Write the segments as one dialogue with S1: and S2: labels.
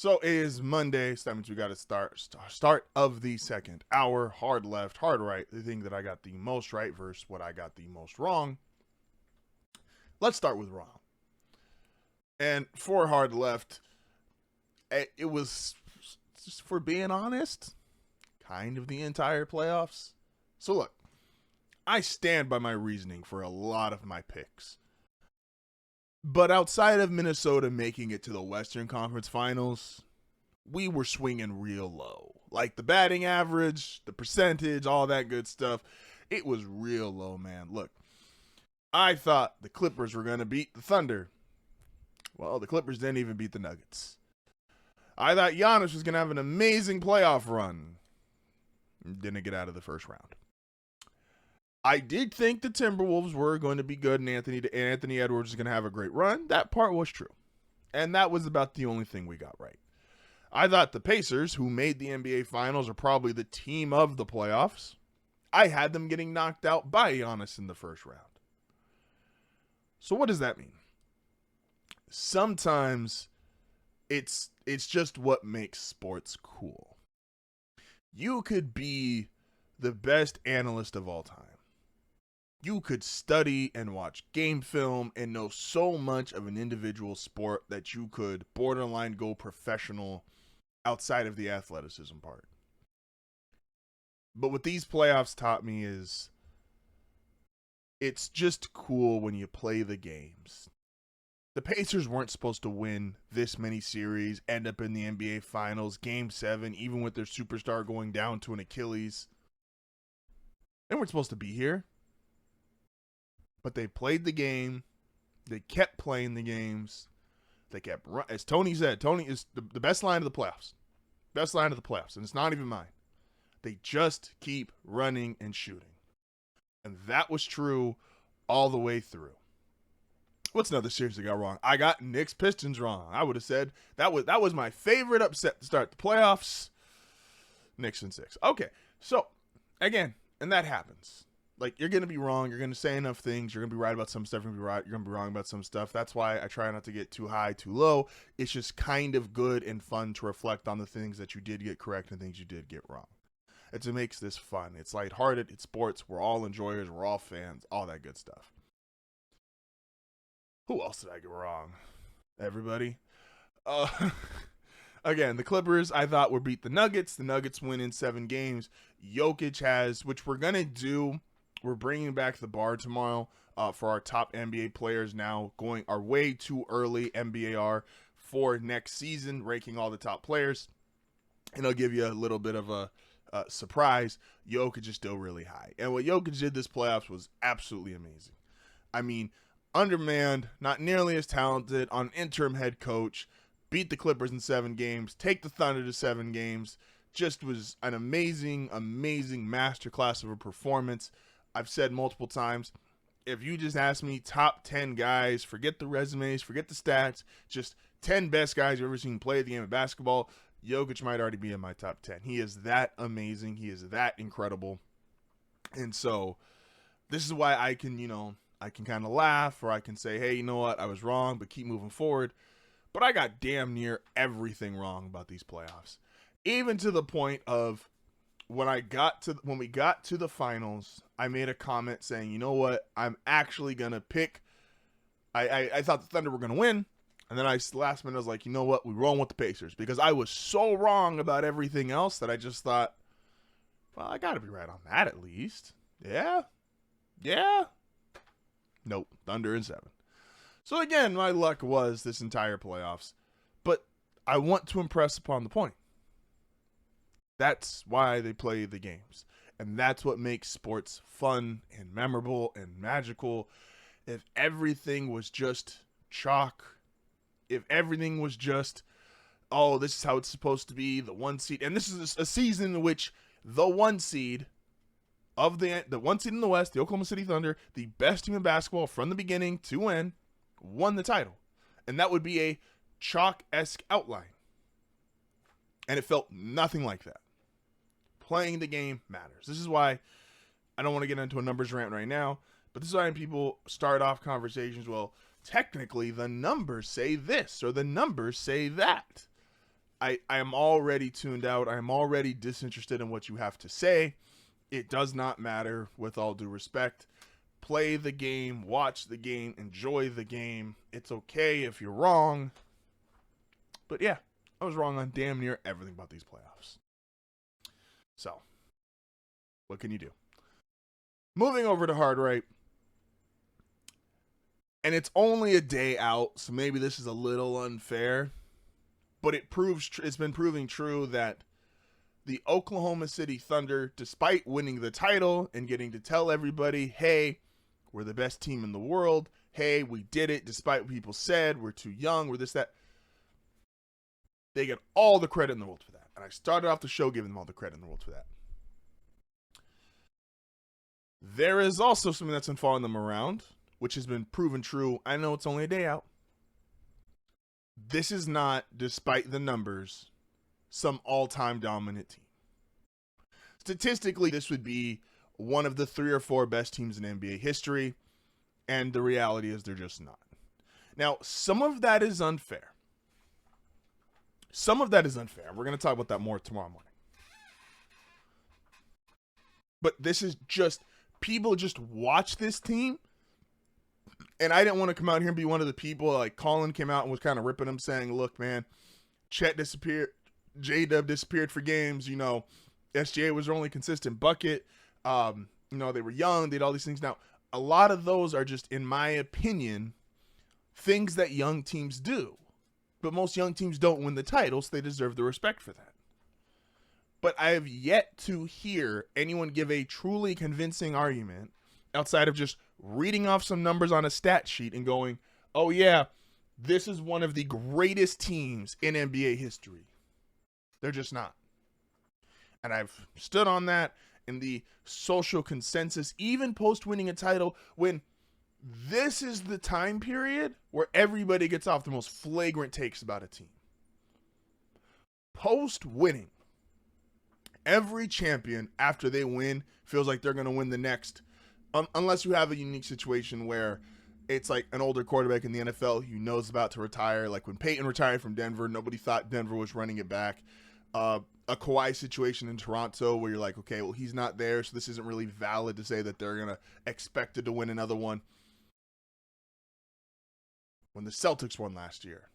S1: So it is Monday, so that means we got to start of the second hour. Hard left, hard right. The thing that I got the most right versus what I got the most wrong. Let's start with wrong. And for hard left, it was, just for being honest, kind of the entire playoffs. So look, I stand by my reasoning for a lot of my picks. But outside of Minnesota making it to the Western Conference Finals, we were swinging real low. Like the batting average, the percentage, all that good stuff. It was real low, man. Look, I thought the Clippers were going to beat the Thunder. Well, the Clippers didn't even beat the Nuggets. I thought Giannis was going to have an amazing playoff run. Didn't get out of the first round. I did think the Timberwolves were going to be good and Anthony Edwards was going to have a great run. That part was true. And that was about the only thing we got right. I thought the Pacers, who made the NBA Finals, are probably the team of the playoffs. I had them getting knocked out by Giannis in the first round. So what does that mean? Sometimes it's just what makes sports cool. You could be the best analyst of all time. You could study and watch game film and know so much of an individual sport that you could borderline go professional outside of the athleticism part. But what these playoffs taught me is it's just cool when you play the games. The Pacers weren't supposed to win this many series, end up in the NBA Finals, Game 7, even with their superstar going down to an Achilles. They weren't supposed to be here. But they played the game. They kept playing the games. They kept, as Tony said, Tony is the best line of the playoffs. Best line of the playoffs, and it's not even mine. They just keep running and shooting. And that was true all the way through. What's another series I got wrong? I got Knicks Pistons wrong. I would have said that was my favorite upset to start the playoffs. Knicks in 6. Okay, so again, and that happens. Like, you're going to be wrong. You're going to say enough things. You're going to be right about some stuff. You're going to be wrong about some stuff. That's why I try not to get too high, too low. It's just kind of good and fun to reflect on the things that you did get correct and things you did get wrong. It makes this fun. It's lighthearted. It's sports. We're all enjoyers. We're all fans. All that good stuff. Who else did I get wrong? Everybody? Again, the Clippers, I thought, would beat the Nuggets. The Nuggets win in 7 games. Jokic has, which we're going to do. We're bringing back the bar tomorrow for our top NBA players now, going our way too early NBAR for next season, ranking all the top players. And I'll give you a little bit of a surprise. Jokic is still really high. And what Jokic did this playoffs was absolutely amazing. I mean, undermanned, not nearly as talented, on interim head coach, beat the Clippers in 7 games, take the Thunder to 7 games. Just was an amazing, amazing masterclass of a performance. I've said multiple times, if you just ask me top 10 guys, forget the resumes, forget the stats, just 10 best guys you've ever seen play the game of basketball, Jokic might already be in my top 10. He is that amazing. He is that incredible. And so this is why I can kind of laugh, or I can say, hey, you know what, I was wrong, but keep moving forward. But I got damn near everything wrong about these playoffs. Even to the point of when we got to the finals, I made a comment saying, you know what, I'm actually going to pick. I thought the Thunder were going to win. And then last minute I was like, you know what, we're rolling with the Pacers. Because I was so wrong about everything else that I just thought, well, I got to be right on that at least. Yeah. Nope, Thunder in 7. So again, my luck was this entire playoffs. But I want to impress upon the point. That's why they play the games. And that's what makes sports fun and memorable and magical. If everything was just chalk, if everything was just, oh, this is how it's supposed to be, the 1 seed. And this is a season in which the 1 seed of the 1 seed in the West, the Oklahoma City Thunder, the best team in basketball from the beginning to end, won the title. And that would be a chalk-esque outline. And it felt nothing like that. Playing the game matters. This is why I don't want to get into a numbers rant right now, but this is why people start off conversations, well, technically the numbers say this or the numbers say that. I am already tuned out. I am already disinterested in what you have to say. It does not matter, with all due respect. Play the game, watch the game, enjoy the game. It's okay if you're wrong. But yeah, I was wrong on damn near everything about these playoffs. So, what can you do? Moving over to Hard Right. And it's only a day out, so maybe this is a little unfair. But it's been proving true that the Oklahoma City Thunder, despite winning the title and getting to tell everybody, hey, we're the best team in the world. Hey, we did it despite what people said. We're too young. We're this, that. They get all the credit in the world for that. And I started off the show giving them all the credit in the world for that. There is also something that's been following them around, which has been proven true. I know it's only a day out. This is not, despite the numbers, some all-time dominant team. Statistically, this would be one of the 3 or 4 best teams in NBA history, and the reality is they're just not. Now, some of that is unfair. We're going to talk about that more tomorrow morning. But this is just, people just watch this team. And I didn't want to come out here and be one of the people, like Colin came out and was kind of ripping him, saying, look, man, Chet disappeared, J-Dub disappeared for games, you know, SGA was their only consistent bucket, you know, they were young, they did all these things. Now, a lot of those are just, in my opinion, things that young teams do. But most young teams don't win the titles, so they deserve the respect for that. But I have yet to hear anyone give a truly convincing argument outside of just reading off some numbers on a stat sheet and going, oh yeah, this is one of the greatest teams in NBA history. They're just not. And I've stood on that in the social consensus, even post winning a title, when this is the time period where everybody gets off the most flagrant takes about a team. Post winning, every champion after they win feels like they're going to win the next, unless you have a unique situation where it's like an older quarterback in the NFL who knows about to retire. Like when Peyton retired from Denver, nobody thought Denver was running it back. A Kawhi situation in Toronto where you're like, okay, well, he's not there, so this isn't really valid to say that they're going to expect it to win another one. When the Celtics won last year,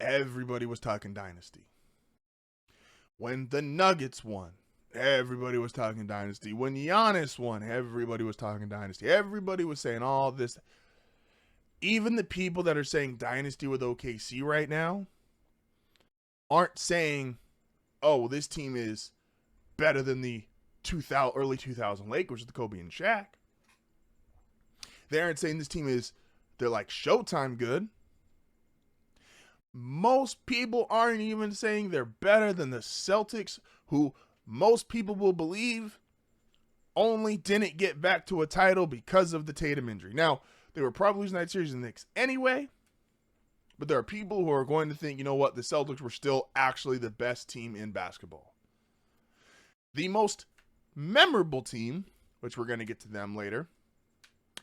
S1: everybody was talking dynasty. When the Nuggets won, everybody was talking dynasty. When Giannis won, everybody was talking dynasty. Everybody was saying all this. Even the people that are saying dynasty with OKC right now aren't saying, oh, this team is better than the early 2000 Lakers with Kobe and Shaq. They aren't saying this team is, they're like Showtime good. Most people aren't even saying they're better than the Celtics, who most people will believe only didn't get back to a title because of the Tatum injury. Now, they were probably losing that series in the Knicks anyway, but there are people who are going to think, you know what, the Celtics were still actually the best team in basketball. The most memorable team, which we're going to get to them later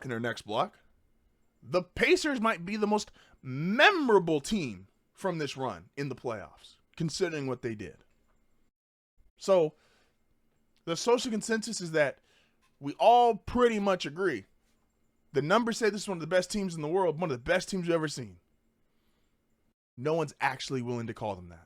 S1: in our next block, the Pacers might be the most memorable team from this run in the playoffs, considering what they did. So, the social consensus is that we all pretty much agree. The numbers say this is one of the best teams in the world, one of the best teams you've ever seen. No one's actually willing to call them that.